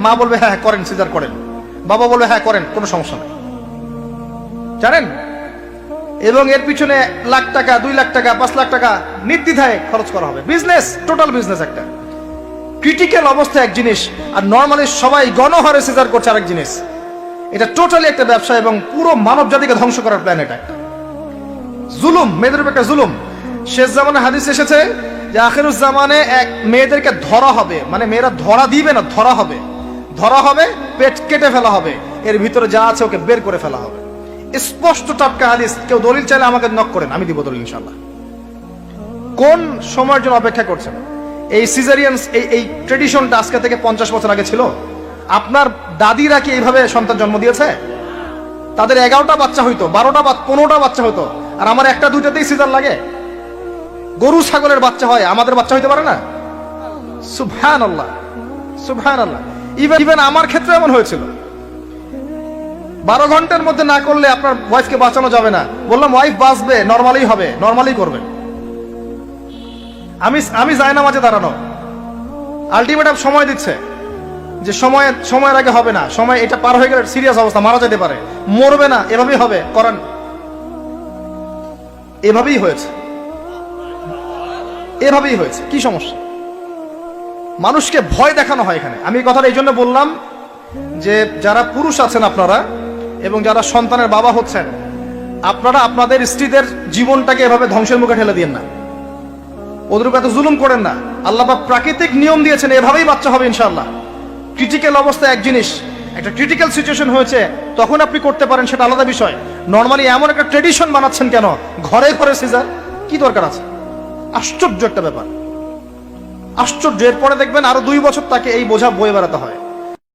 মা বলবে হ্যাঁ হ্যাঁ করেন, সিজার করেন। বাবা বলবে হ্যাঁ করেন, কোনো সমস্যা নেই, জানেন। এবং এর পিছনে লাখ টাকা, 2 লাখ টাকা, 5 লাখ টাকা নির্দ্বিধায় খরচ করা হবে। বিজনেস, টোটাল বিজনেস একটা। ক্রিটিক্যাল অবস্থা এক জিনিস, আর নর্মালি সবাই গণহারে সিজার করছে আরেক জিনিস। এটা টোটালি একটা ব্যবসা এবং পুরো মানব জাতিকে ধ্বংস করার প্ল্যান এটা একটা। জুলুম, মেয়েদের উপর একটা জুলুম। শেষ জামানে হাদিস এসেছে যে আখিরুজ জামানে এক মেয়েদেরকে ধরা হবে, মানে মেয়েরা ধরা দিবে না, ধরা হবে, ধরা হবে, পেট কেটে ফেলা হবে, এর ভিতরে যা আছে ওকে বের করে ফেলা হবে। স্পষ্ট টাটকা হাদিস। কেউ দলিল চাইলে আমাকে নক করেন, আমি দিব দলিল ইনশাআল্লাহ। কোন সময়ের জন্য অপেক্ষা করছেন? এই সিজারিয়ানস, এই ট্রেডিশনটা আজকে থেকে 50 বছর আগে ছিল। আপনার দাদিরা কি এইভাবে সন্তান জন্ম দিয়েছে? তাদের 11টা বাচ্চা হইতো, 12টা 15টা বাচ্চা হতো, আর আমার 1টা 2টাতেই সিজার লাগে। গরু ছাগলের বাচ্চা হয়, আমাদের বাচ্চা হইতে পারে না? সুবহানাল্লাহ, সুবহানাল্লাহ। ইভেন আমার ক্ষেত্রে এমন হয়েছিল। 12 ঘন্টার মধ্যে না করলে আপনার ওয়াইফকে বাঁচানো যাবে না। বললাম ওয়াইফ বাঁচবে, নরমালি হবে, নরমালি করবে। আমি যাই না মাঝে দাঁড়ানো, আলটিমেটাম সময় দিচ্ছে যে সময়ের আগে হবে না, সময় এটা পার হয়ে গেলে সিরিয়াস অবস্থা, মারা যেতে পারে, মরবে না, এভাবেই হবে, করেন। এভাবেই হয়েছে, এভাবেই হয়েছে। কি সমস্যা? মানুষকে ভয় দেখানো হয় এখানে। আমি এই কথাটা এই জন্য বললাম যে যারা পুরুষ আছেন আপনারা এবং যারা সন্তানের বাবা হচ্ছেন, আপনারা আপনাদের স্ত্রীদের জীবনটাকে এভাবে ধ্বংসের মুখে ঠেলে দিয়েন না, ওদের উপর এত জুলুম করেন না। আল্লাহ পাক প্রাকৃতিক নিয়ম দিয়েছেন, এভাবেই বাচ্চা হবে ইনশাআল্লাহ। ক্রিটিক্যাল অবস্থা এক জিনিস, একটা ক্রিটিক্যাল সিচুয়েশন হয়েছে তখন আপনি করতে পারেন, সেটা আলাদা বিষয়। নর্মালি এমন একটা ট্রেডিশন বানাচ্ছেন কেন? ঘরে ঘরে সিজার, কি দরকার আছে? আশ্চর্য একটা ব্যাপার, আশ্চর্য। এরপরে দেখবেন আরো 2 বছর তাকে এই বোঝা বয়ে বেড়াতে হয়।